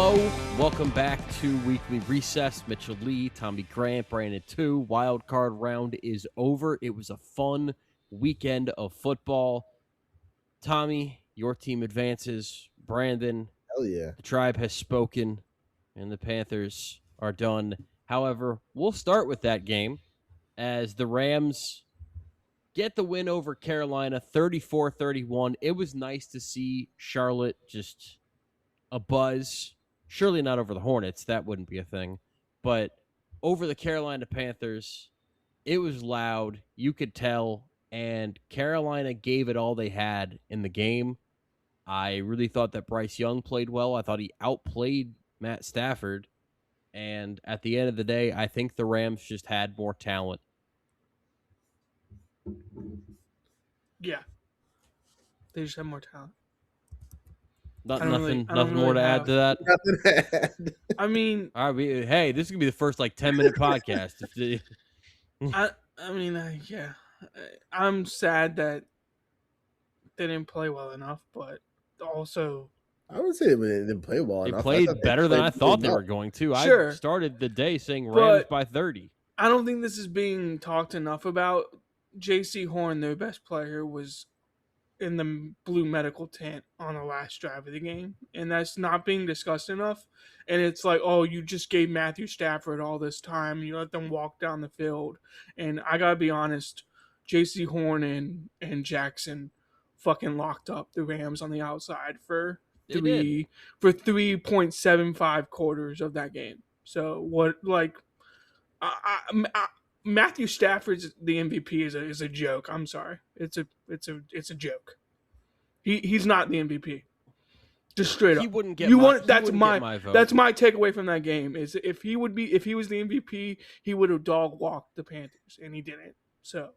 Hello, welcome back to Weekly Recess. Mitchell Lea, Tommy Grant, Brandon Tew. Wildcard round is over. It was a fun weekend of football. Tommy, your team advances. Brandon, hell yeah. the tribe has spoken, and the Panthers are done. However, we'll start with that game as the Rams get the win over Carolina, 34-31. It was nice to see Charlotte just a buzz. Surely not over the Hornets. That wouldn't be a thing. But over the Carolina Panthers, it was loud. You could tell. And Carolina gave it all they had in the game. I really thought that Bryce Young played well. I thought he outplayed Matt Stafford. And at the end of the day, I think the Rams just had more talent. Yeah. They just have more talent. Nothing more to add to that. Nothing to add. I mean, All right, hey, this is gonna be the first 10-minute podcast. yeah. I'm sad that they didn't play well enough, but also I would say they didn't play well They enough. played better than I thought they well. were going to. Sure. I started the day saying Rams by 30. I don't think this is being talked enough about. J.C. Horn, their best player, was in the blue medical tent on the last drive of the game, and that's not being discussed enough. And it's like, oh, you just gave Matthew Stafford all this time, you let them walk down the field. And I gotta be honest, J.C. Horn and Jackson fucking locked up the Rams on the outside for 3.75 quarters of that game. So what, Matthew Stafford's the MVP is a joke. I'm sorry, it's a joke. He's not the MVP. Just straight up. He wouldn't get that's my vote. That's my takeaway from that game. Is if he was the MVP, he would have dog walked the Panthers, and he didn't. So,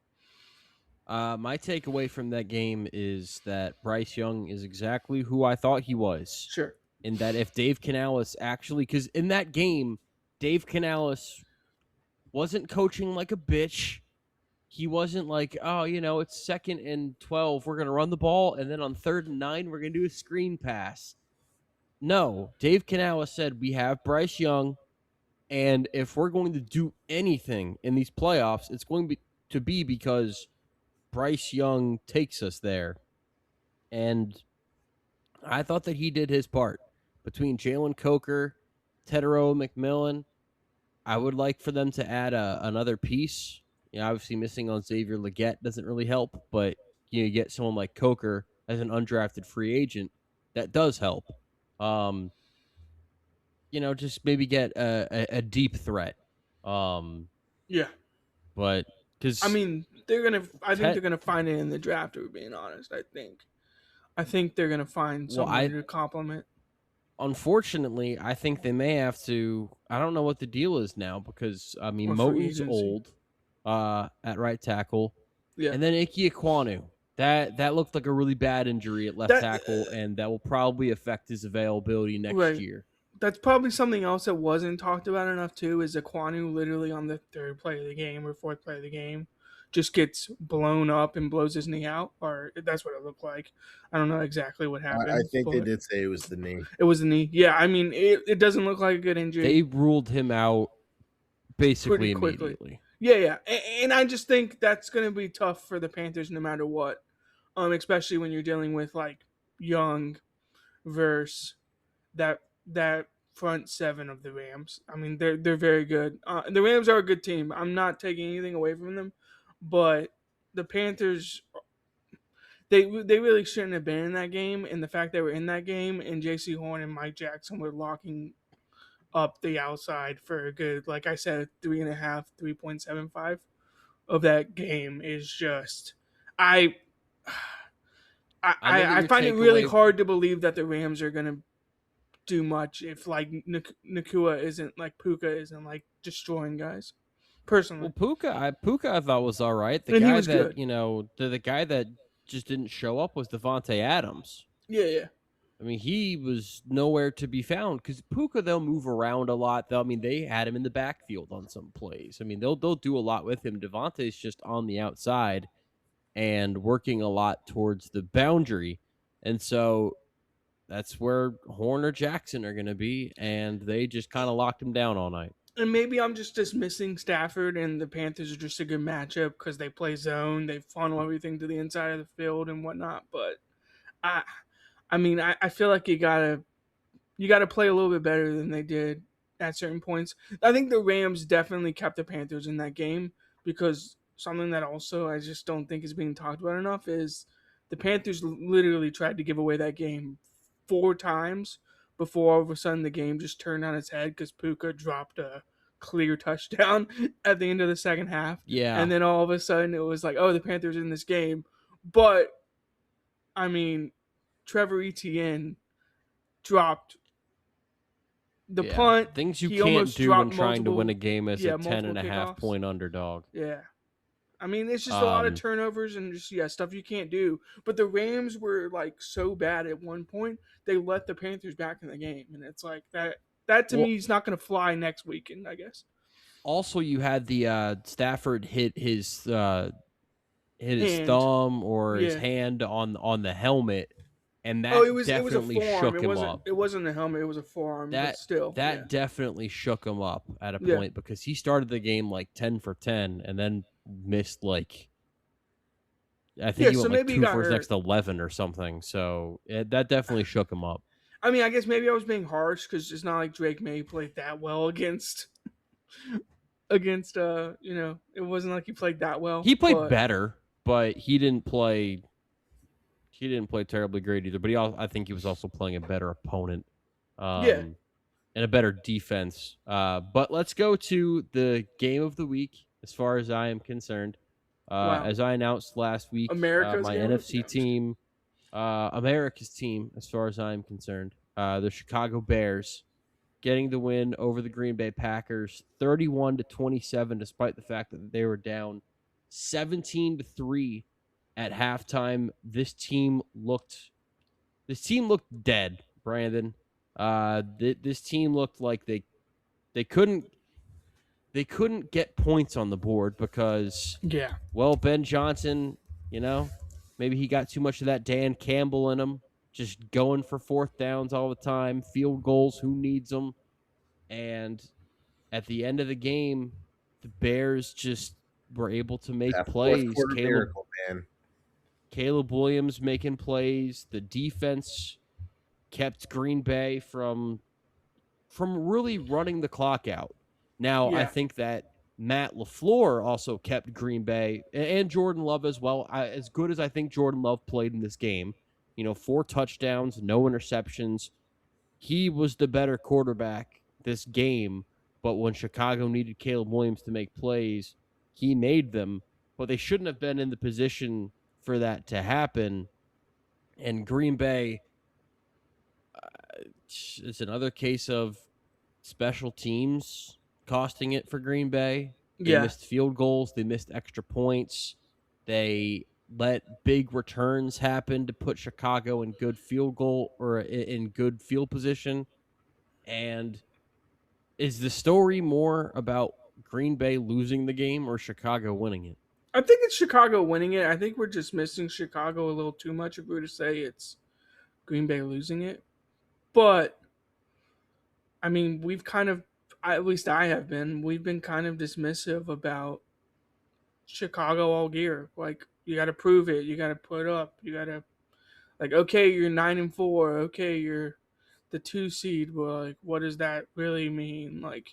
my takeaway from that game is that Bryce Young is exactly who I thought he was. Sure. And that if Dave Canales actually, because in that game, Dave Canales wasn't coaching like a bitch. He wasn't like, oh, it's 2nd and 12. We're going to run the ball. And then on 3rd and 9, we're going to do a screen pass. No, Dave Canales said we have Bryce Young. And if we're going to do anything in these playoffs, it's going to be because Bryce Young takes us there. And I thought that he did his part. Between Jalen Coker, Tedero McMillan, I would like for them to add another piece. Obviously missing on Xavier Legette doesn't really help, but you get someone like Coker as an undrafted free agent, that does help. Just maybe get a deep threat. Yeah. But because I think they're gonna find it in the draft. If we're being honest, I think they're gonna find someone to complement. Unfortunately, I think they may have to. I don't know what the deal is now because Moton's old at right tackle, and then Ike Ekwonu. That looked like a really bad injury at left tackle, and that will probably affect his availability next year. That's probably something else that wasn't talked about enough too. Is Ekwonu literally on the 3rd play of the game or 4th play of the game just gets blown up and blows his knee out, or that's what it looked like. I don't know exactly what happened. I think they did say it was the knee. It was the knee. Yeah, it doesn't look like a good injury. They ruled him out basically immediately. Yeah. And I just think that's going to be tough for the Panthers no matter what, especially when you're dealing with Young versus that front 7 of the Rams. They're very good. The Rams are a good team. I'm not taking anything away from them. But the Panthers, they really shouldn't have been in that game. And the fact they were in that game and J.C. Horn and Mike Jackson were locking up the outside for a good, like I said, 3.75 of that game is just I find it really hard to believe that the Rams are gonna do much if Nakua isn't Puka isn't destroying guys. Personally, well, Puka I thought was all right. The guy that just didn't show up was Devontae Adams. Yeah. He was nowhere to be found because Puka, they'll move around a lot. They had him in the backfield on some plays. They'll do a lot with him. Devontae's just on the outside and working a lot towards the boundary. And so that's where Horn or Jackson are going to be, and they just kind of locked him down all night. And maybe I'm just dismissing Stafford and the Panthers are just a good matchup because they play zone, they funnel everything to the inside of the field and whatnot. But I feel like you gotta play a little bit better than they did at certain points. I think the Rams definitely kept the Panthers in that game because something that also I just don't think is being talked about enough is the Panthers literally tried to give away that game 4 times before all of a sudden the game just turned on its head because Puka dropped a clear touchdown at the end of the second half. Yeah. And then all of a sudden it was like, oh, the Panthers are in this game. But, I mean, Trevor Etienne dropped the punt. Things you he can't almost do when dropped trying to win a multiple- game as a 10 and a multiple half kickoffs. point underdog. Yeah. I mean, it's just a lot of turnovers and just stuff you can't do. But the Rams were like so bad at one point, they let the Panthers back in the game, and it's like that to me is not going to fly next weekend, I guess. Also, you had the Stafford hit his Hand. thumb or his Yeah. hand on the helmet, and that it was definitely a forearm. shook him up. It wasn't a helmet, it was a forearm, but still. That definitely shook him up at a Yeah. point because he started the game like 10 for 10 and then missed like I think he so went like maybe he 2 got for his hurt. next 11 or something. So that definitely shook him up. I mean, I guess maybe I was being harsh because it's not like Drake May played that well against it wasn't like he played that well. He played better, but he didn't play terribly great either. But I think he was also playing a better opponent, and a better defense. But let's go to the game of the week, as far as I am concerned. Wow. As I announced last week, America's my game? NFC team, America's team, as far as I am concerned, the Chicago Bears, getting the win over the Green Bay Packers, 31-27, despite the fact that they were down 17-3 at halftime. This team looked dead, Brandon. This team looked like they couldn't get points on the board because Ben Johnson, maybe he got too much of that Dan Campbell in him, just going for fourth downs all the time, field goals, who needs them? And at the end of the game, the Bears just were able to make plays. Miracle, man. Caleb Williams making plays. The defense kept Green Bay from really running the clock out. Now, I think that Matt LaFleur also kept Green Bay and Jordan Love as well. As good as I think Jordan Love played in this game, 4 touchdowns, no interceptions. He was the better quarterback this game, but when Chicago needed Caleb Williams to make plays, he made them, but they shouldn't have been in the position for that to happen. And Green Bay, it's another case of special teams costing it for Green Bay. They missed field goals. They missed extra points. They let big returns happen to put Chicago in good field goal or in good field position. And is the story more about Green Bay losing the game or Chicago winning it? I think it's Chicago winning it. I think we're just missing Chicago a little too much if we were to say it's Green Bay losing it. But, I mean, we've kind of, at least I have been, we've been kind of dismissive about Chicago all year. Like, you got to prove it. You got to put up. You got to, like, okay, you're 9-4. Okay, you're the 2 seed. But, like, what does that really mean? Like,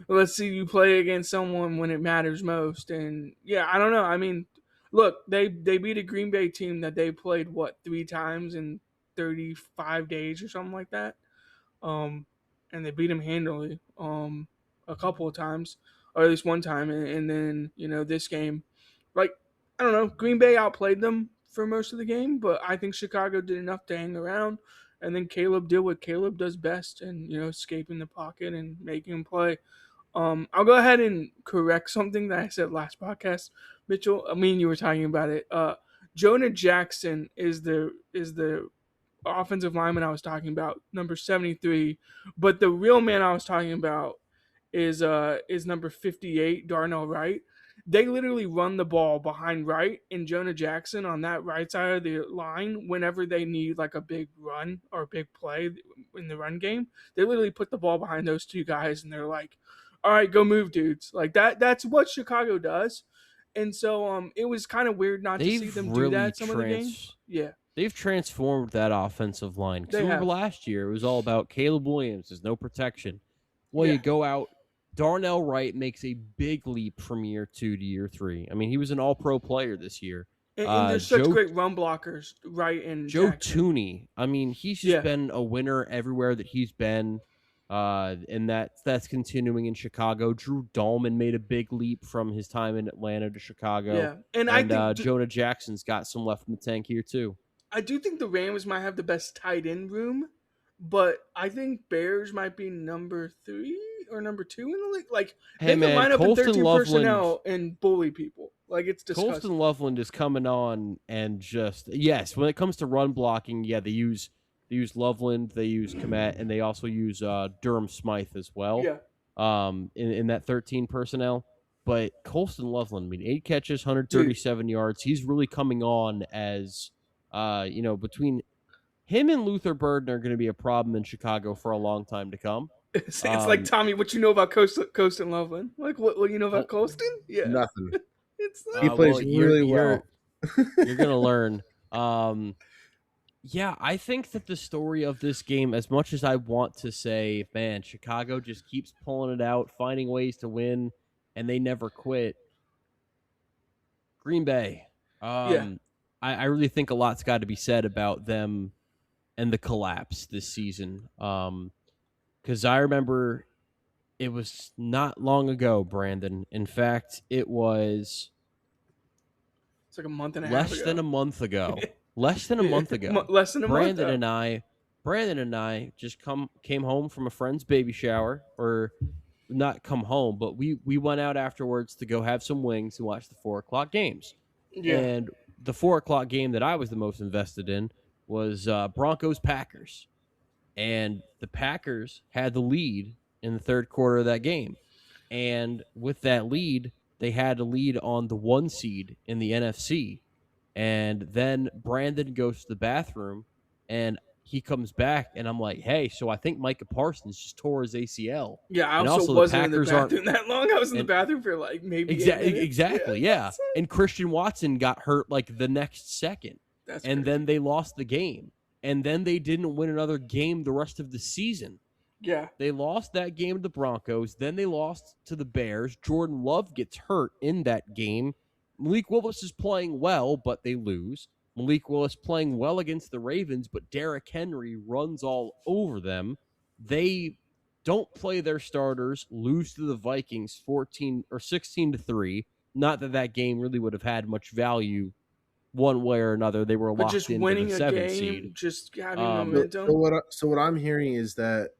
let's see you play against someone when it matters most. And, I don't know. I mean, look, they beat a Green Bay team that they played, 3 times in 35 days or something like that. And they beat them handily a couple of times, or at least one time. And then, this game, like, I don't know, Green Bay outplayed them for most of the game, but I think Chicago did enough to hang around. And then Caleb did what Caleb does best and, escaping the pocket and making him play. I'll go ahead and correct something that I said last podcast, Mitchell. I mean, you were talking about it. Jonah Jackson is the offensive lineman I was talking about, number 73. But the real man I was talking about is number 58, Darnell Wright. they literally run the ball behind Wright and Jonah Jackson on that right side of the line whenever they need like a big run or a big play in the run game. They literally put the ball behind those two guys and they're like, all right, go move, dudes. Like that's what Chicago does. And so it was kind of weird not to see them do that some of the games. Yeah. They've transformed that offensive line. Because remember last year, it was all about Caleb Williams. There's no protection. Well, you go out. Darnell Wright makes a big leap from year 2 to year 3. I mean, he was an all-pro player this year. And there's such great run blockers, Wright and Joe Jackson. Tooney. I mean, he's just been a winner everywhere that he's been. And that's continuing in Chicago. Drew Dahlman made a big leap from his time in Atlanta to Chicago. Yeah, and I think Jonah Jackson's got some left in the tank here too. I do think the Rams might have the best tight end room, but I think Bears might be number 3 or number 2 in the league. Like they can line up in 13 personnel and bully people. Like it's disgusting. Colston Loveland is coming on and just when it comes to run blocking, they use Loveland, they use Komet, and they also use Durham Smythe as well. Yeah. In that 13 personnel. But Colston Loveland, I mean, 8 catches, 137 yards. He's really coming on as between him and Luther Burden are going to be a problem in Chicago for a long time to come. It's like, Tommy, what you know about Colston Loveland? Like, what you know about Colston? Yeah. Nothing. It's he plays really well. You're going to learn. I think that the story of this game, as much as I want to say, man, Chicago just keeps pulling it out, finding ways to win, and they never quit. Green Bay. I really think a lot's got to be said about them and the collapse this season. Because I remember it was not long ago, Brandon. In fact, it was... It's like a month and a half ago. Less than a month ago. Less than a month ago. Less than a month ago. Brandon and I just came home from a friend's baby shower, or not come home, but we went out afterwards to go have some wings and watch the 4:00 games. Yeah. And the 4:00 game that I was the most invested in was Broncos-Packers. And the Packers had the lead in the third quarter of that game. And with that lead, they had a lead on the 1 seed in the NFC. And then Brandon goes to the bathroom, and he comes back, and I'm like, hey, so I think Micah Parsons just tore his ACL. Yeah, I also wasn't in the bathroom that long. I was in the bathroom for like maybe 8 minutes. Exactly, yeah. And Christian Watson got hurt like the next second. And then they lost the game. And then they didn't win another game the rest of the season. Yeah. They lost that game to the Broncos. Then they lost to the Bears. Jordan Love gets hurt in that game. Malik Willis is playing well, but they lose. Malik Willis playing well against the Ravens, but Derrick Henry runs all over them. They don't play their starters, lose to the Vikings 14 or 16-3. Not that game really would have had much value one way or another. They were locked into the 7th seed. Just having momentum. So what I'm hearing is that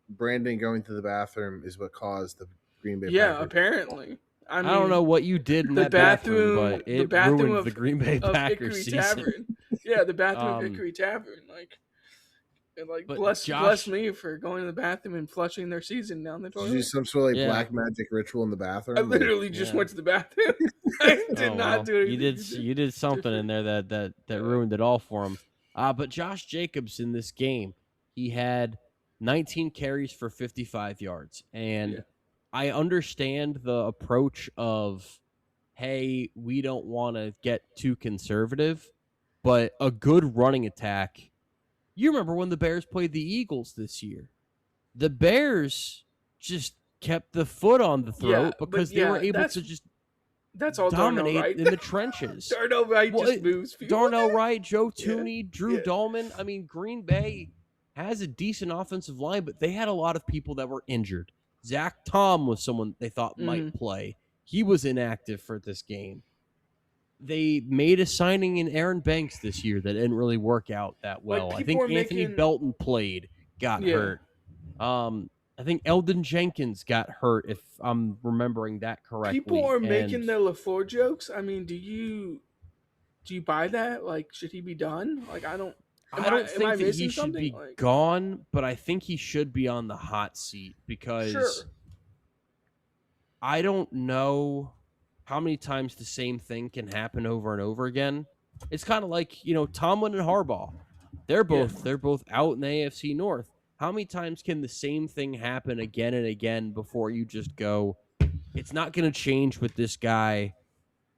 Brandon going to the bathroom is what caused the Green Bay. Yeah, apparently. I don't know what you did in that bathroom, but it ruined the Green Bay Packers season. Tavern. Yeah, the bathroom of Hickory Tavern. Bless me for going to the bathroom and flushing their season down the toilet. Did you do some sort of black magic ritual in the bathroom? I literally just went to the bathroom. I did not do anything. You did something in there that ruined it all for him. But Josh Jacobs in this game, he had 19 carries for 55 yards. And I understand the approach of, hey, we don't want to get too conservative, but a good running attack. You remember when the Bears played the Eagles this year? The Bears just kept the foot on the throat because they were able to just dominate in the trenches. Darnell Wright just moves people. Darnell Wright, Joe Tooney, Drew Dahlman. I mean, Green Bay has a decent offensive line, but they had a lot of people that were injured. Zach Tom was someone they thought might play. He was inactive for this game. They made a signing in Aaron Banks this year that didn't really work out that well. I think Anthony Belton got hurt. I think Eldon Jenkins got hurt, if I'm remembering that correctly. People are making their LaFleur jokes. I mean, do you buy that? Like, should he be done? Like, I don't think that he should be gone, but I think he should be on the hot seat because I don't know how many times the same thing can happen over and over again. It's kind of like, Tomlin and Harbaugh. They're both out in the AFC North. How many times can the same thing happen again and again before you just go, it's not going to change with this guy,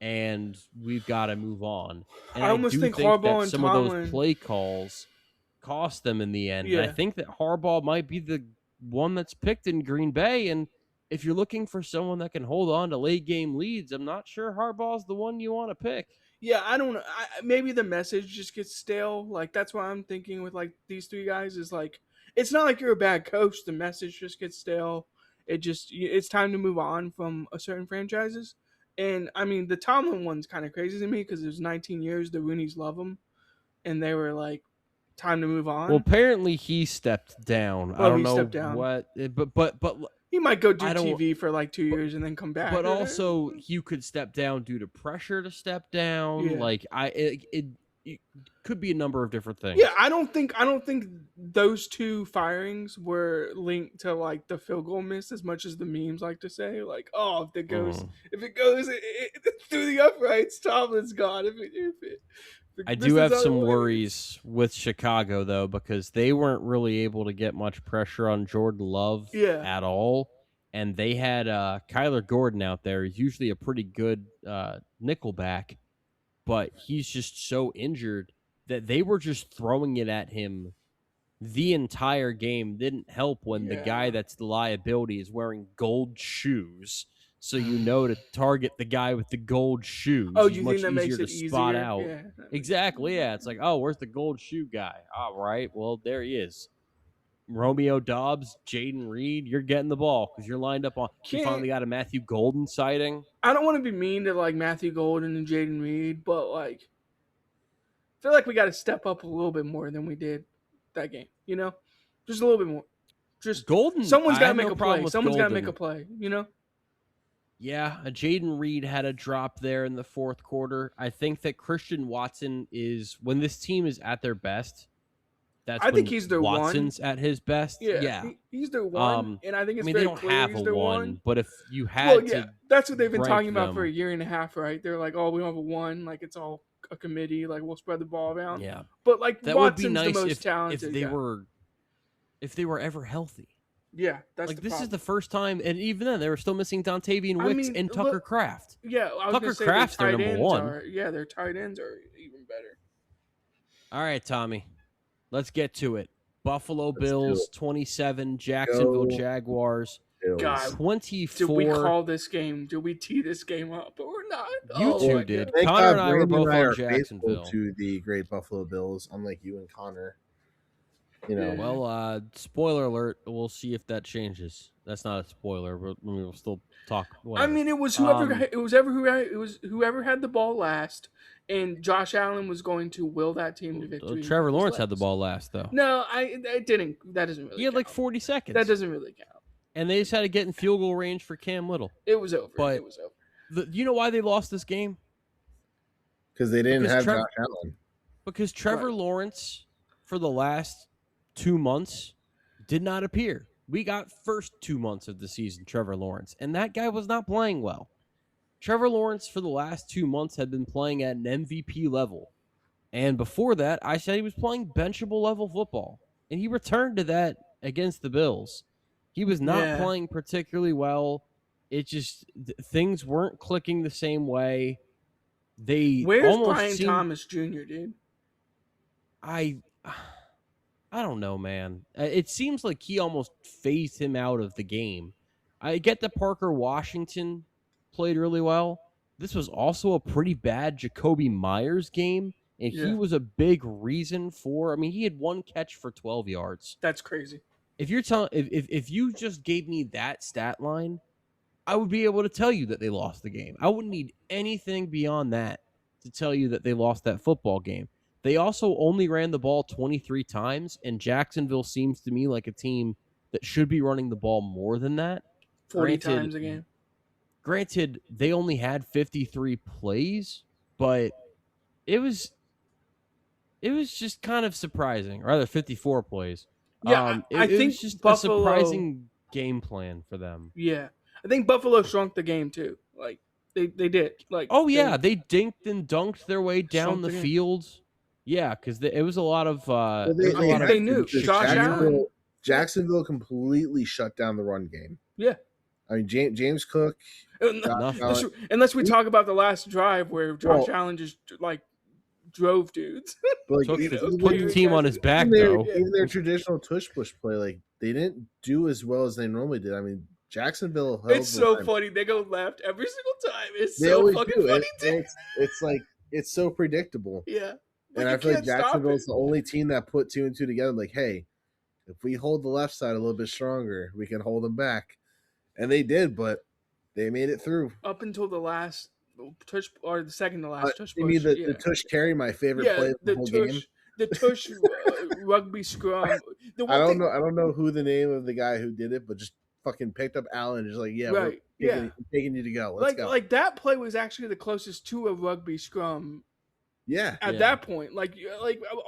and we've got to move on? And I almost do think think Harbaugh that and some of those Tomlin- play calls cost them in the end. Yeah. And I think that Harbaugh might be the one that's picked in Green Bay. And if you're looking for someone that can hold on to late game leads, I'm not sure Harbaugh's the one you want to pick. Yeah, I don't know. Maybe the message just gets stale. Like, that's what I'm thinking with, like, these three guys is, like, it's not like you're a bad coach. The message just gets stale. It's time to move on from a certain franchises. And, I mean, the Tomlin one's kind of crazy to me because it was 19 years. The Rooneys love him. And they were like, time to move on. Well, apparently he stepped down. I don't know stepped down. what, but He might go do I don't- TV for like 2 years and then come back. but also you could step down due to pressure to step down. Yeah. Like it could be a number of different things. Yeah, I don't think those two firings were linked to like the field goal miss as much as the memes like to say. Like, oh, if it goes through the uprights, Tomlin's gone. If it I do have some worries with Chicago, though, because they weren't really able to get much pressure on Jordan Love at all. And they had Kyler Gordon out there. He's usually a pretty good nickelback, but he's just so injured that they were just throwing it at him the entire game. Didn't help when the guy that's the liability is wearing gold shoes. So to target the guy with the gold shoes. Oh, It's you much think that easier makes to it spot easier? out. Yeah. Exactly, yeah. It's like, oh, where's the gold shoe guy? All right, well, there he is. Romeo Dobbs, Jaden Reed, you're getting the ball because you're lined up on. You finally got a Matthew Golden sighting. I don't want to be mean to like Matthew Golden and Jaden Reed, but like, I feel like we got to step up a little bit more than we did that game. Just a little bit more. Just Golden. Someone's got to make no a problem play. with Someone's got to Golden. make a play. Yeah, Jaden Reed had a drop there in the fourth quarter. I think that Christian Watson is, when this team is at their best, I think he's their Watson's one. at his best. Yeah. He's their one, and I think it's they very don't clear have he's a their one, but if you had to, that's what they've been rank talking about for a them. year and a half, right? They're like, oh, we don't have a one, like it's all a committee, like we'll spread the ball around. Yeah, but like that Watson's would be nice the most talented. if they were ever healthy. Yeah, that's like the this problem. is the first time, and even then they were still missing Dontavian Wicks and Tucker Kraft. Yeah, I was Tucker gonna say Kraft's their tight number ends one. their tight ends are even better. All right, Tommy, let's get to it. Buffalo Let's Bills 27, Jacksonville Go. Jaguars God, 24. did we call this game? Did we tee this game up or not? You Oh two my did. God. Thank Connor God and I were Brandon both and I on are faithful Jacksonville. to the great Buffalo Bills, unlike you and Connor. Well, spoiler alert. We'll see if that changes. That's not a spoiler, but we'll still talk. Whatever. I mean, it was whoever whoever had the ball last, and Josh Allen was going to will that team to victory. Trevor Lawrence had the ball last, though. No, it didn't. That doesn't really. He had like count. 40 seconds. That doesn't really count. And they just had to get in field goal range for Cam Little. It was over. But it was over. You know why they lost this game? Because they didn't have Trevor- Josh Allen. Because Trevor Right. Lawrence, for the last 2 months, did not appear. We got first 2 months of the season, Trevor Lawrence, and that guy was not playing well. Trevor Lawrence, for the last 2 months, had been playing at an MVP level. And before that, I said he was playing benchable level football. And he returned to that against the Bills. He was not playing particularly well. It just, things weren't clicking the same way. Where's almost Brian seemed, Thomas Jr., dude? I don't know, man. It seems like he almost phased him out of the game. I get that Parker Washington played really well. This was also a pretty bad Jacoby Myers game, and he was a big reason for. I mean, he had one catch for 12 yards. That's crazy. If you're if you just gave me that stat line, I would be able to tell you that they lost the game. I wouldn't need anything beyond that to tell you that they lost that football game. They also only ran the ball 23 times, and Jacksonville seems to me like a team that should be running the ball more than that. 40 times a game. Granted, they only had 53 plays, but it was just kind of surprising. Or rather, 54 plays. Yeah, I it think was just Buffalo, a surprising game plan for them. Yeah, I think Buffalo shrunk the game too. Like They did. Like, Oh yeah, they dinked and dunked their way down the Something in. field. Yeah, because it was a lot of. Well, There was a lot think of they knew. Josh Allen. Jacksonville completely shut down the run game. Yeah. I mean, James Cook. Unless we talk about the last drive where Josh Allen just like drove dudes. But put like, the team on his back though. Even their traditional tush push play, like they didn't do as well as they normally did. I mean, Jacksonville. It's so funny. They go left every single time. It's so fucking funny. It's like it's so predictable. Yeah. And I feel like Jacksonville's the only team that put 2 and 2 together. Like, hey, if we hold the left side a little bit stronger, we can hold them back. And they did, but they made it through. Up until the last tush, or the second to last tush push. I mean, the tush carry, my favorite play of the whole game. The tush rugby scrum. I don't know who the name of the guy who did it, but just fucking picked up Allen and just like, yeah, right. we're taking you to go. Let's go. Like that play was actually the closest to a rugby scrum. Yeah. At that point, like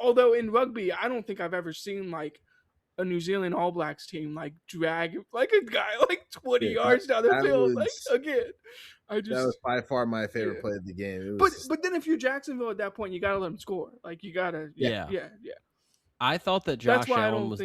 although in rugby, I don't think I've ever seen like a New Zealand All Blacks team like drag like a guy like 20 yards down the field. Like again, that was by far my favorite play of the game. But then if you're Jacksonville at that point, you gotta let them score. Like you gotta yeah. I thought that Josh Allen was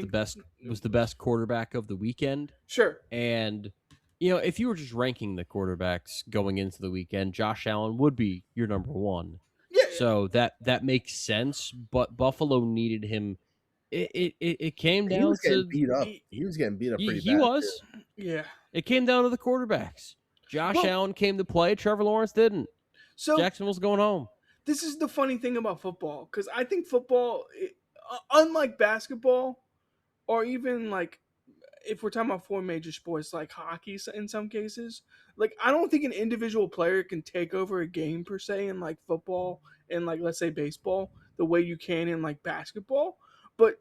the best quarterback of the weekend. Sure. And if you were just ranking the quarterbacks going into the weekend, Josh Allen would be your number one. Yeah. So that makes sense. But Buffalo needed him. It came down to beat up. He was getting beat up pretty bad. He was. Yeah. It came down to the quarterbacks. Josh Allen came to play. Trevor Lawrence didn't. So Jacksonville's going home. This is the funny thing about football, because I think football, unlike basketball, or even like if we're talking about 4 major sports like hockey in some cases, like I don't think an individual player can take over a game per se in like football and like let's say baseball the way you can in like basketball. But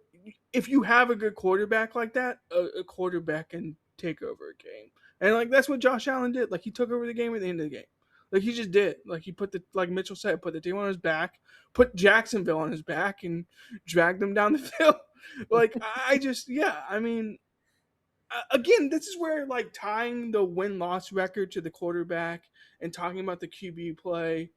if you have a good quarterback like that, a quarterback can take over a game. And like that's what Josh Allen did. Like he took over the game at the end of the game. Like he just did. Like he like Mitchell said, put the team on his back, put Jacksonville on his back, and dragged them down the field. Like I mean, again, this is where like tying the win-loss record to the quarterback and talking about the QB play.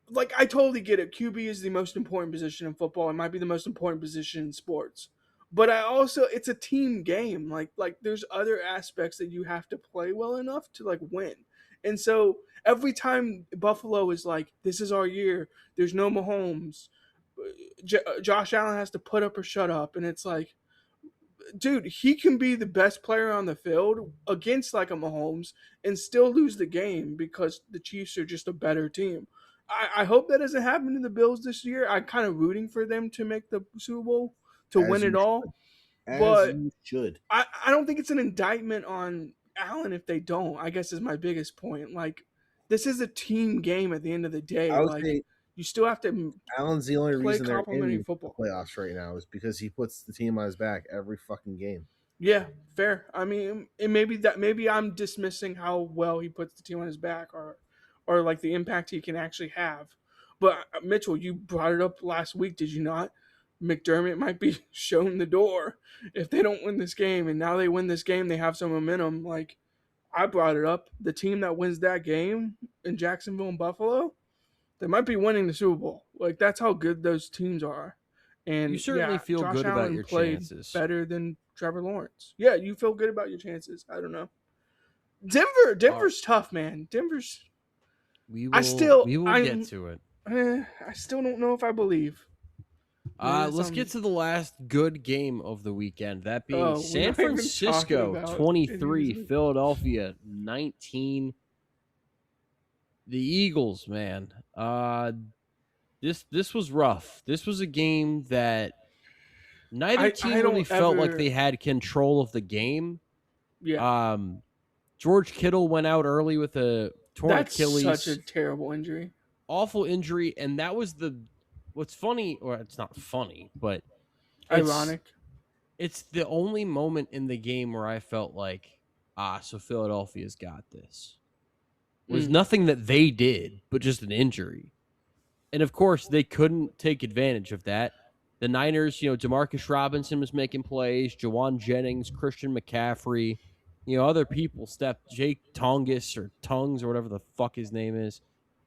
Like I totally get it. QB is the most important position in football. It might be the most important position in sports. But it's a team game. Like there's other aspects that you have to play well enough to like win. And so every time Buffalo is like, this is our year, there's no Mahomes, Josh Allen has to put up or shut up. And it's like, dude, he can be the best player on the field against like a Mahomes and still lose the game because the Chiefs are just a better team. I hope that doesn't happen to the Bills this year. I'm kind of rooting for them to make the Super Bowl, to win it all. But you should. I don't think it's an indictment on Allen if they don't, I guess is my biggest point. Like this is a team game at the end of the day. Like you still have to Allen's the only reason they're in football playoffs right now is because he puts the team on his back every fucking game. Yeah, fair. I mean, maybe I'm dismissing how well he puts the team on his back or like the impact he can actually have. But Mitchell, you brought it up last week, did you not? McDermott might be shown the door if they don't win this game, and now they win this game, they have some momentum. Like I brought it up, the team that wins that game in Jacksonville and Buffalo, they might be winning the Super Bowl. Like that's how good those teams are. And you certainly feel Josh good Allen about your played chances. Better than Trevor Lawrence. Yeah, you feel good about your chances. I don't know. Denver's tough, man. We will get to it. I still don't know if I believe. Let's get to the last good game of the weekend. That being San Francisco 23, Philadelphia 19. The Eagles, man. This was rough. This was a game that neither team really felt like they had control of the game. Yeah. George Kittle went out early with a torn Achilles. Such a terrible injury. Awful injury, and that was what's funny, or it's not funny, but ironic. It's the only moment in the game where I felt like, so Philadelphia's got this. It was nothing that they did, but just an injury. And of course, they couldn't take advantage of that. The Niners, Demarcus Robinson was making plays, Jawan Jennings, Christian McCaffrey. other people Jake Tongus or Tongues or whatever the fuck his name is.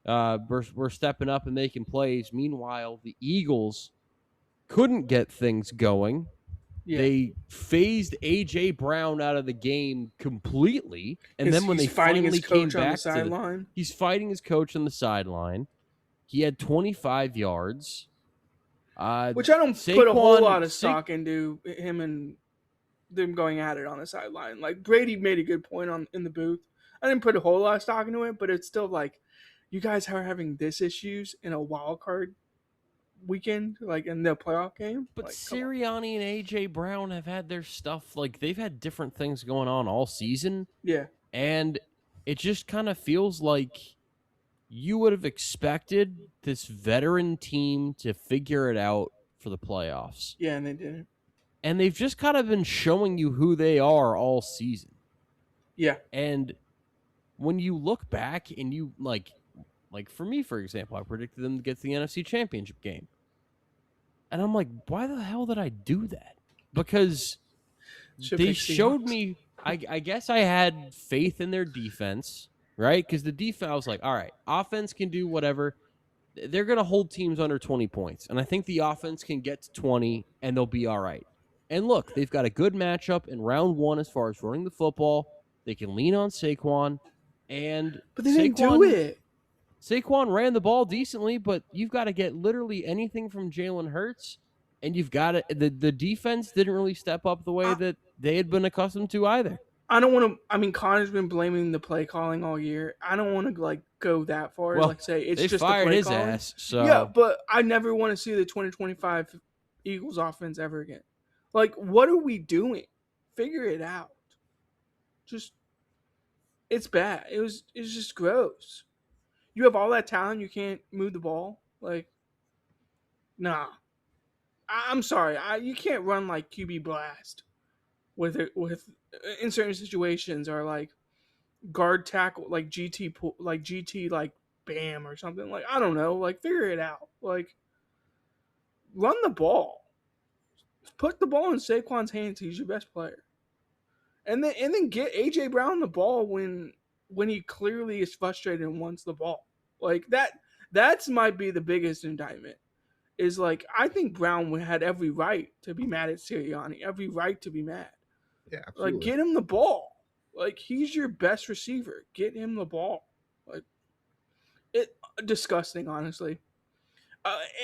We're stepping up and making plays. Meanwhile, the Eagles couldn't get things going. Yeah. They phased A.J. Brown out of the game completely, and then when they finally came back he's fighting his coach on the sideline. He had 25 yards. Which I don't put a whole lot of stock into him and them going at it on the sideline. Like, Brady made a good point in the booth. I didn't put a whole lot of stock into it, but it's still like, you guys are having this issues in a wild card weekend, like in the playoff game. But like, Sirianni and A.J. Brown have had their stuff. Like, they've had different things going on all season. Yeah. And it just kind of feels like you would have expected this veteran team to figure it out for the playoffs. Yeah, and they didn't. And they've just kind of been showing you who they are all season. Yeah. And when you look back and you, like for me, for example, I predicted them to get to the NFC Championship game. And I'm like, why the hell did I do that? Because they showed me, I guess I had faith in their defense, right? Because the defense, I was like, all right, offense can do whatever. They're going to hold teams under 20 points. And I think the offense can get to 20 and they'll be all right. And look, they've got a good matchup in round one as far as running the football. They can lean on Saquon. But they didn't do it. Saquon ran the ball decently, but you've got to get literally anything from Jalen Hurts, and you've got to, the defense didn't really step up the way that they had been accustomed to either. I don't want to. I mean, Connor's been blaming the play calling all year. I don't want to like go that far. Well, like say it's they just fired the play his calling. Ass. So yeah, but I never want to see the 2025 Eagles offense ever again. Like, what are we doing? Figure it out. Just, it's bad. It's just gross. You have all that talent, you can't move the ball. Like, nah. I'm sorry. You can't run like QB blast with in certain situations, or like guard tackle like GT like Bam or something. Like, I don't know. Like, figure it out. Like, run the ball. Put the ball in Saquon's hands. He's your best player. And then get A.J. Brown the ball when he clearly is frustrated and wants the ball. Like, that's might be the biggest indictment. Is like, I think Brown had every right to be mad at Sirianni. Every right to be mad. Yeah, absolutely. Like, get him the ball. Like, he's your best receiver. Get him the ball. Like, it disgusting, honestly.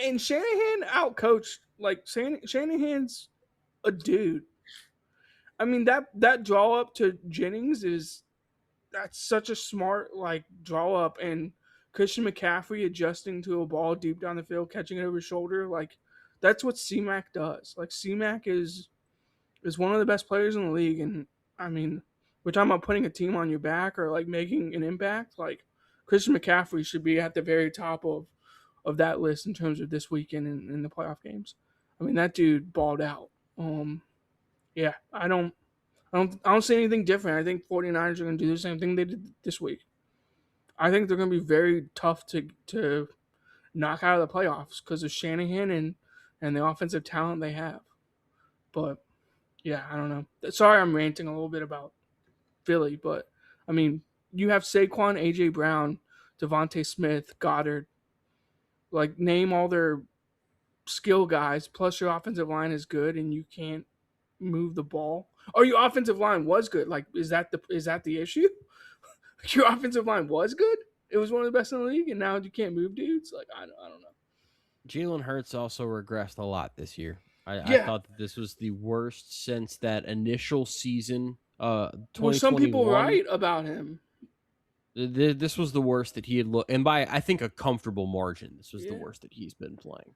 And Shanahan outcoached. Like, Shanahan's a dude. I mean, that draw up to Jennings that's such a smart like draw up, and Christian McCaffrey adjusting to a ball deep down the field, catching it over his shoulder. Like, that's what C-Mac does. Like, C-Mac is one of the best players in the league. And I mean, we're talking about putting a team on your back or like making an impact. Like, Christian McCaffrey should be at the very top of that list in terms of this weekend in the playoff games. I mean, that dude balled out. Yeah, I don't see anything different. I think 49ers are going to do the same thing they did this week. I think they're going to be very tough to knock out of the playoffs because of Shanahan and the offensive talent they have. But, yeah, I don't know. Sorry I'm ranting a little bit about Philly, but, I mean, you have Saquon, A.J. Brown, Devontae Smith, Goddard. Like, name all their skill guys, plus your offensive line is good and you can't move the ball. Or your offensive line was good. Like, is that the issue? Your offensive line was good. It was one of the best in the league, and now you can't move dudes. Like, I don't know. Jalen Hurts also regressed a lot this year. I thought that this was the worst since that initial season. 2021. Well, some people write about him. This was the worst that he had looked, and by I think a comfortable margin. This was the worst that he's been playing.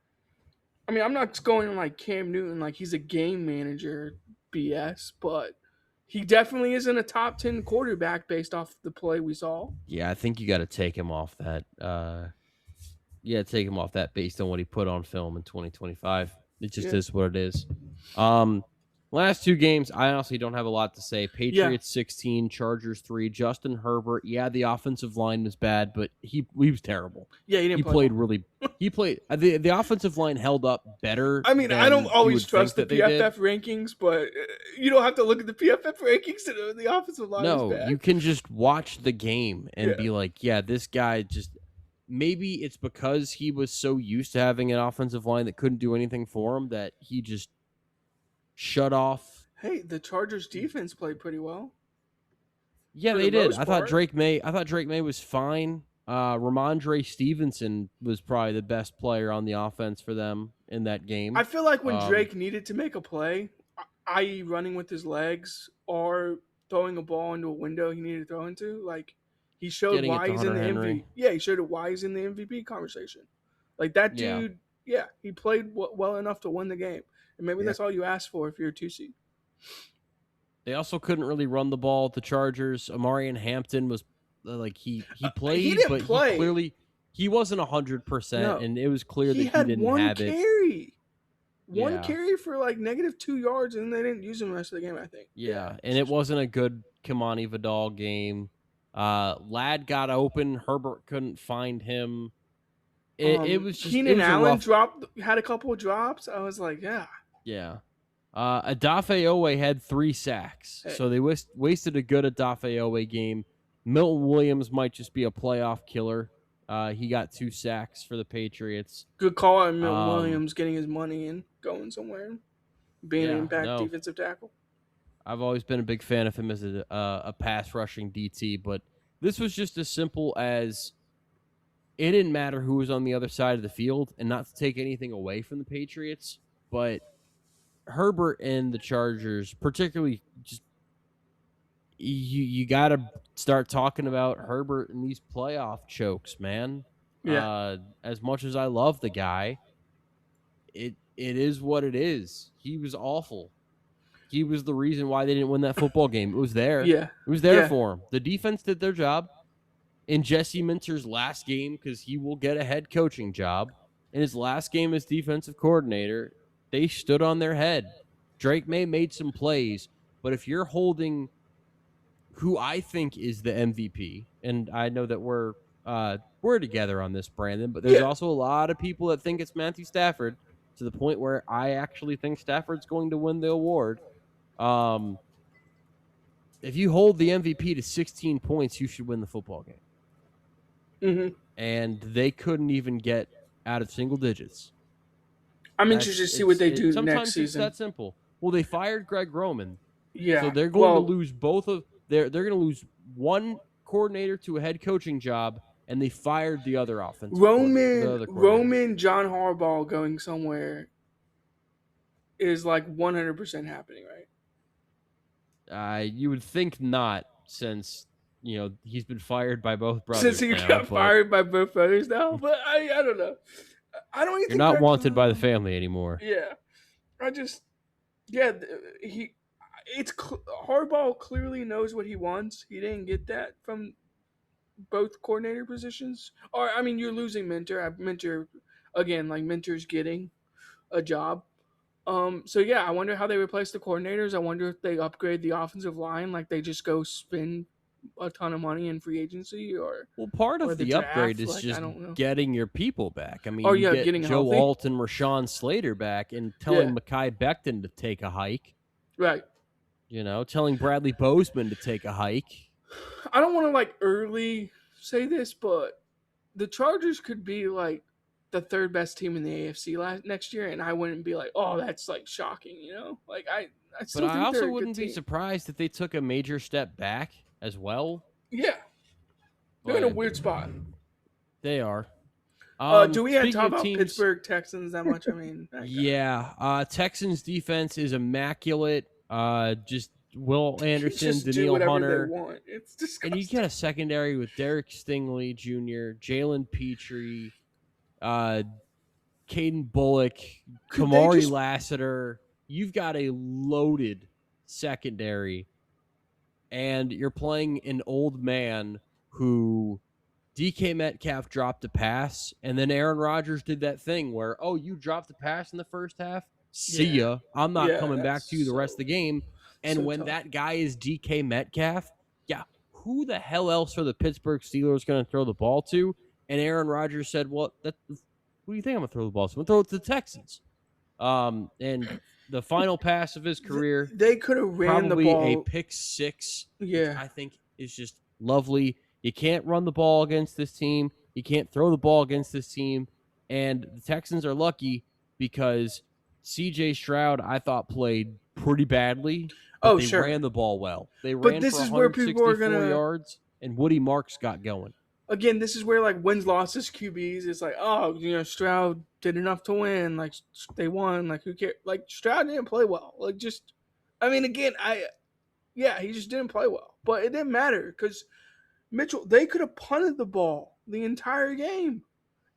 I mean, I'm not going like Cam Newton, like he's a game manager BS, but he definitely isn't a top 10 quarterback based off the play we saw. Yeah, I think you got to take him off that. Take him off that based on what he put on film in 2025. It just is what it is. Last two games, I honestly don't have a lot to say. Patriots 16, Chargers 3. Justin Herbert, yeah, the offensive line was bad, but he was terrible. Yeah, he played really. He played the offensive line held up better. I mean, I don't always trust the PFF did. rankings, but you don't have to look at the PFF rankings to know the offensive line is bad. You can just watch the game and be like, yeah, this guy just. Maybe it's because he was so used to having an offensive line that couldn't do anything for him that he just shut off. Hey, the Chargers defense played pretty well. Yeah, they did. I thought Drake May was fine. Ramondre Stevenson was probably the best player on the offense for them in that game. I feel like when Drake needed to make a play, i.e. running with his legs or throwing a ball into a window he needed to throw into, like he showed why he's in the MVP. Yeah, he showed why he's in the MVP conversation. Like that dude, he played well enough to win the game. And maybe that's all you ask for if you're a 2 seed. They also couldn't really run the ball. The Chargers, Amarian Hampton was like he played, he wasn't 100%, and it was clear that he didn't have it. One carry for like -2 yards, and they didn't use him the rest of the game, I think. Yeah, and it wasn't a good Kamani Vidal game. Ladd got open. Herbert couldn't find him. It was just Keenan Allen had a couple of drops. I was like, yeah. Adafe Owe had 3 sacks, so they wasted a good Adafe Owe game. Milton Williams might just be a playoff killer. He got 2 sacks for the Patriots. Good call on Milton Williams getting his money and going somewhere, being an impact defensive tackle. I've always been a big fan of him as a pass rushing DT, but this was just as simple as it didn't matter who was on the other side of the field, and not to take anything away from the Patriots, but Herbert and the Chargers, particularly, just you got to start talking about Herbert and these playoff chokes, man. Yeah. As much as I love the guy, it is what it is. He was awful. He was the reason why they didn't win that football game. It was there. Yeah. It was there for him. The defense did their job. In Jesse Minter's last game, because he will get a head coaching job, in his last game as defensive coordinator, they stood on their head. Drake May made some plays, but if you're holding who I think is the MVP, and I know that we're together on this, Brandon, but there's also a lot of people that think it's Matthew Stafford, to the point where I actually think Stafford's going to win the award. If you hold the MVP to 16 points, you should win the football game. Mm-hmm. And they couldn't even get out of single digits. I'm interested to see what they do next season. Sometimes it's that simple. Well, they fired Greg Roman. Yeah. So they're going to lose they're going to lose one coordinator to a head coaching job, and they fired the other offensive Roman, John Harbaugh going somewhere is like 100% happening, right? You would think not, since he's been fired by both brothers. Since he got fired by both brothers now, but I don't know. I don't even. You're not wanted by the family anymore. Yeah, Harbaugh clearly knows what he wants. He didn't get that from both coordinator positions. Or I mean, you're losing Minter. Minter's getting a job. So yeah, I wonder how they replace the coordinators. I wonder if they upgrade the offensive line, like they just go spend a ton of money in free agency, or part of the draft, upgrade is just getting your people back. I mean, getting Joe Alt and Rashawn Slater back, and telling Mekhi Becton to take a hike. Right. Telling Bradley Bozeman to take a hike. I don't want to early say this, but the Chargers could be like the third best team in the AFC next year, and I wouldn't be like, oh, that's shocking, I still think also wouldn't be surprised if they took a major step back as well. Yeah, they're in a weird spot. They are. Do we have to talk about Pittsburgh Texans that much? I mean, Texans defense is immaculate. Just Will Anderson, Danielle Hunter. It's disgusting. And you get a secondary with Derek Stingley Jr., Jalen Petrie, Caden Bullock, Kamari Lassiter. You've got a loaded secondary, and you're playing an old man who DK Metcalf dropped a pass, and then Aaron Rodgers did that thing where, you dropped the pass in the first half, See ya. I'm not coming back to you the rest of the game. And when tough. that guy is DK Metcalf, yeah, who the hell else are the Pittsburgh Steelers going to throw the ball to? And Aaron Rodgers said, well, who do you think I'm going to throw the ball to? I'm going to throw it to the Texans. And the final pass of his career, they could have ran the probably ball. a pick six, Yeah. which I think is just lovely. You can't run the ball against this team. You can't throw the ball against this team. And the Texans are lucky because C.J. Stroud, I thought, played pretty badly. But they ran the ball well. They ran this for is where people are 164 yards, and Woody Marks got going. Again, this is where like wins, losses, QBs. It's like, oh, Stroud did enough to win. Like they won. Like who cares? Like Stroud didn't play well. Like just, I mean, again, he just didn't play well. But it didn't matter because Mitchell, they could have punted the ball the entire game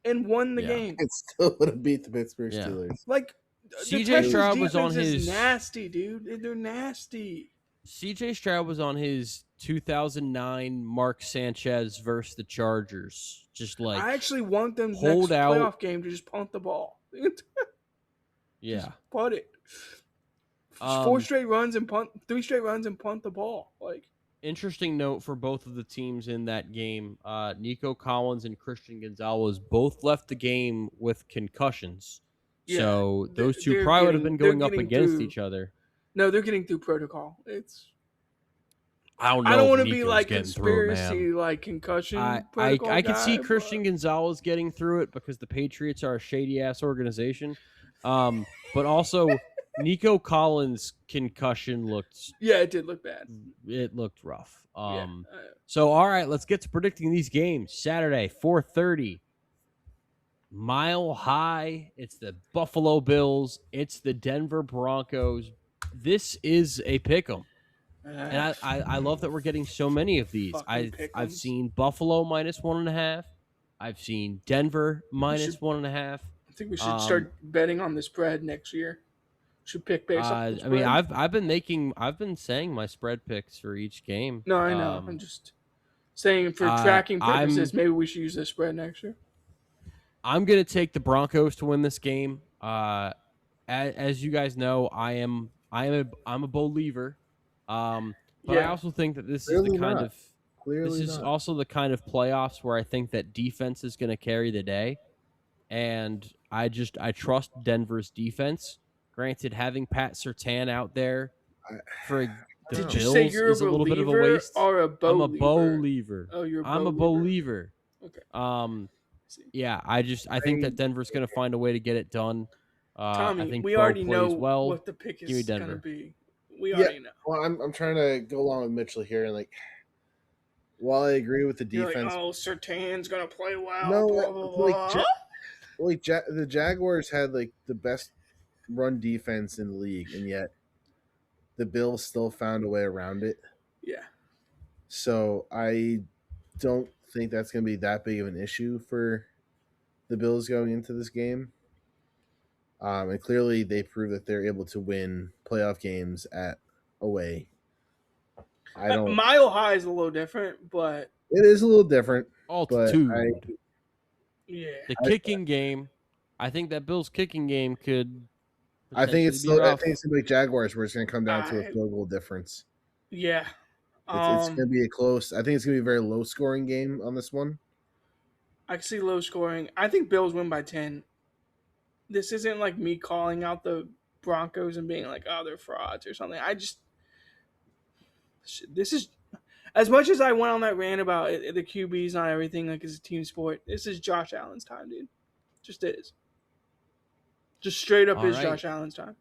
and won the game. It still would have beat the Pittsburgh Steelers. Like C.J. Stroud was on his nasty, dude. They're nasty. C.J. Stroud was on his 2009 Mark Sanchez versus the Chargers. Just like I actually want them hold next out playoff game to just punt the ball. Yeah, just punt it. 4 straight runs and punt, 3 straight runs and punt the ball. Like interesting note for both of the teams in that game: Nico Collins and Christian Gonzalez both left the game with concussions. Yeah, so those two probably would have been going up against each other. No, they're getting through protocol. I don't know. I don't want to be like conspiracy, like concussion. I can see Christian Gonzalez getting through it because the Patriots are a shady ass organization. But also Nico Collins' concussion looked. Yeah, it did look bad. It looked rough. So all right, let's get to predicting these games. Saturday, 4:30. Mile High. It's the Buffalo Bills. It's the Denver Broncos. This is a pick'em. And I love that we're getting so many of these. I've seen Buffalo -1.5. I've seen Denver -1.5. I think we should start betting on the spread next year. Should pick based off the spread. I mean, I've been saying my spread picks for each game. No, I know. I'm just saying for tracking purposes, maybe we should use the spread next year. I'm gonna take the Broncos to win this game. As you guys know, I'm a believer. But I also think that this is the kind of also the kind of playoffs where I think that defense is going to carry the day, and I trust Denver's defense. Granted, having Pat Surtain out there for the Bills is a little bit of a waste. Or I'm a believer. Oh, you're I'm a believer. Okay. Yeah, I think that Denver's going to find a way to get it done. Tommy, I think we already know what the pick is going to be. We already know. Well, I'm trying to go along with Mitchell here, and like, while I agree with the defense, Surtain's gonna play well. No, blah, blah, blah. The Jaguars had like the best run defense in the league, and yet the Bills still found a way around it. Yeah. So I don't think that's gonna be that big of an issue for the Bills going into this game. And clearly they prove that they're able to win playoff games at away. Mile High is a little different, but it is a little different. Altitude. The kicking game. I think that Bills kicking game could. I think it's gonna be like Jaguars, where it's gonna come down to a field goal difference. Yeah. It's gonna be a close. I think it's gonna be a very low scoring game on this one. I can see low scoring. I think Bills win by 10. This isn't like me calling out the Broncos and being like, oh, they're frauds or something. This is, as much as I went on that rant about the QBs not everything, like it's a team sport, this is Josh Allen's time, dude. Just is. Just straight up Josh Allen's time.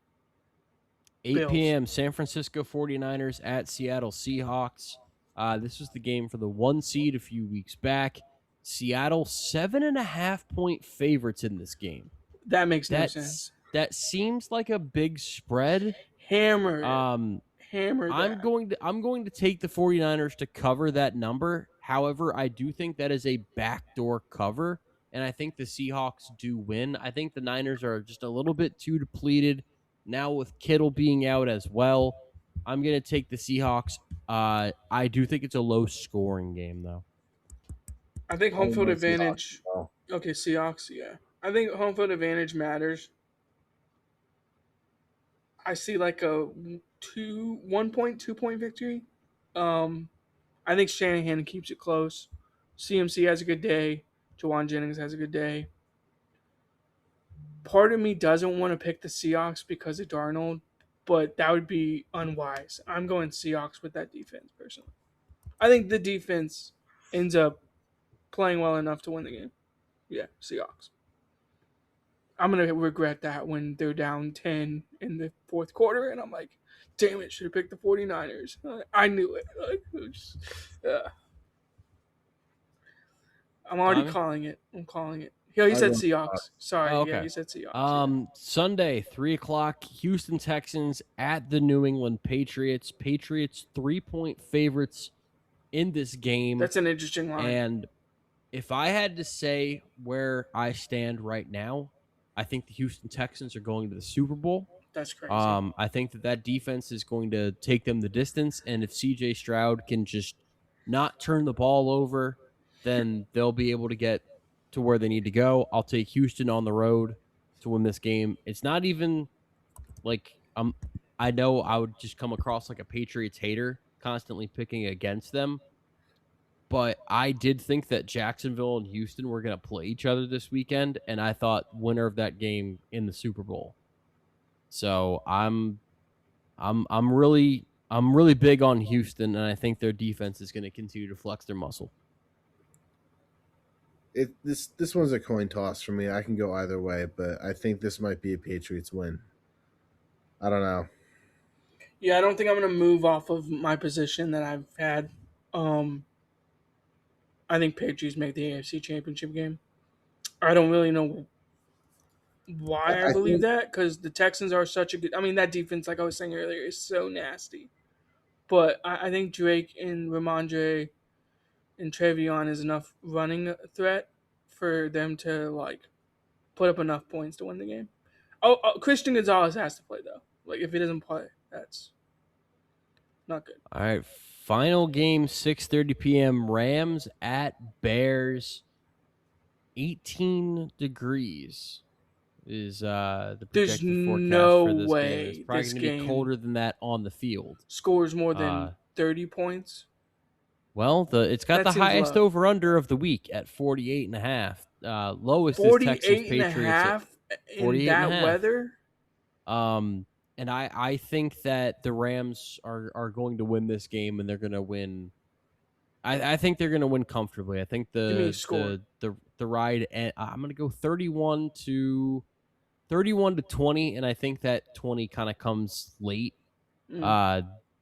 8 p.m. San Francisco 49ers at Seattle Seahawks. This was the game for the 1 seed a few weeks back. Seattle 7.5-point favorites in this game. That makes no sense. That seems like a big spread. Hammer. Hammer. I'm going to take the 49ers to cover that number. However, I do think that is a backdoor cover, and I think the Seahawks do win. I think the Niners are just a little bit too depleted now with Kittle being out as well. I'm going to take the Seahawks. I do think it's a low-scoring game, though. I think home field advantage. Okay, Seahawks, yeah. I think home field advantage matters. I see like a 1 point, 2 point victory. Um, I think Shanahan keeps it close. CMC has a good day. Jawan Jennings has a good day. Part of me doesn't want to pick the Seahawks because of Darnold, but that would be unwise. I'm going Seahawks with that defense personally. I think the defense ends up playing well enough to win the game. Yeah, Seahawks. I'm gonna regret that when they're down 10 in the fourth quarter, and I'm like, damn it, should have picked the 49ers. I knew it. I'm already Tommy? calling it. I'm calling it. Yeah, he I said went Seahawks. Sorry, Oh, yeah, okay. he said Seahawks. Sunday, 3:00, Houston Texans at the New England Patriots. Patriots 3-point favorites in this game. That's an interesting line. And if I had to say where I stand right now, I think the Houston Texans are going to the Super Bowl. That's crazy. I think that defense is going to take them the distance, and if CJ Stroud can just not turn the ball over, then they'll be able to get to where they need to go. I'll take Houston on the road to win this game. It's not even like I know I would just come across like a Patriots hater constantly picking against them, but I did think that Jacksonville and Houston were going to play each other this weekend, and I thought winner of that game in the Super Bowl. So I'm really big on Houston, and I think their defense is going to continue to flex their muscle. This one's a coin toss for me. I can go either way, but I think this might be a Patriots win. I don't know. Yeah, I don't think I'm going to move off of my position that I've had. I think Patriots make the AFC Championship game. I don't really know why I believe that, because the Texans are such a good. I mean, that defense, like I was saying earlier, is so nasty. But I think Drake and Ramondre and Trevion is enough running threat for them to like put up enough points to win the game. Christian Gonzalez has to play though. Like if he doesn't play, that's not good. All right, final game, 6:30 p.m. Rams at Bears. 18 degrees is the projected forecast no for this way game. It's probably this going to be game colder than that on the field. Scores more than 30 points. Well, it's got That the highest low. over-under of the week at 48.5. Lowest is 48 Texans and a Patriots half at in 48 and a that half. weather. And I think that the Rams are going to win this game, and they're going to win. I think they're going to win comfortably. I think the ride, and I'm going to go 31 to 20, and I think that 20 kind of comes late.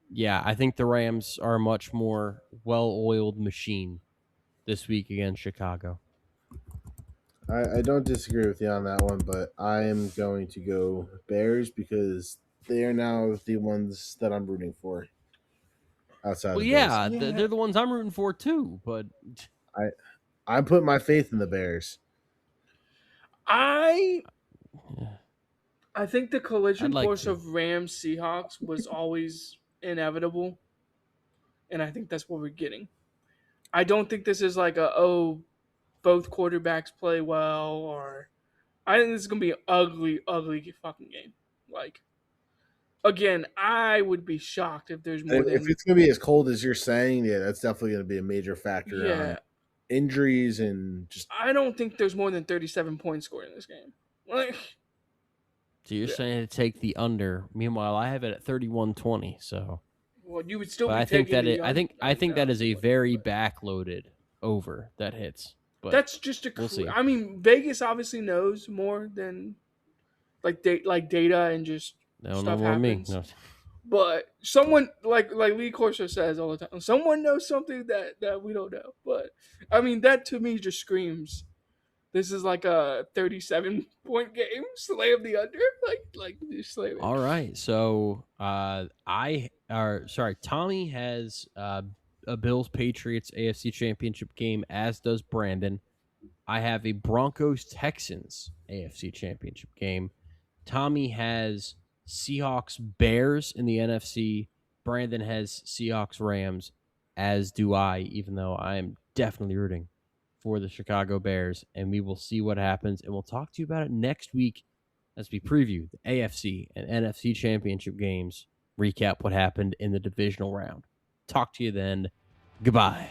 Yeah, I think the Rams are a much more well-oiled machine this week against Chicago. I don't disagree with you on that one, but I am going to go Bears because they are now the ones that I'm rooting for. Outside Well, of yeah, Bills. they're the ones I'm rooting for too. But I'm putting my faith in the Bears. I think the collision course to. of Rams Seahawks was always inevitable, and I think that's what we're getting. I don't think this is like both quarterbacks play well, or I think this is gonna be an ugly fucking game. Like, again, I would be shocked if there's more. If it's gonna be as cold as you're saying, yeah, that's definitely gonna be a major factor. Yeah. Injuries and just. I don't think there's more than 37 points scored in this game. Like, so you're saying to take the under. Meanwhile, I have it at 31-20. So, well, you would still. But be I think that taking I think that is a very backloaded over that hits. But that's just a. We'll see. I mean, Vegas obviously knows more than like data and just stuff happens. No. But someone like Lee Corso says all the time, someone knows something that we don't know. But I mean, that to me just screams this is like a 37-point game. Slam the under, like just slam it. All right, so Tommy has a Bills Patriots AFC Championship game, as does Brandon. I have a Broncos Texans AFC Championship game. Tommy has Seahawks Bears in the NFC. Brandon has Seahawks Rams, as do I, even though I am definitely rooting for the Chicago Bears, and we will see what happens, and we'll talk to you about it next week as we preview the AFC and NFC championship games, recap what happened in the divisional round. Talk to you then. Goodbye.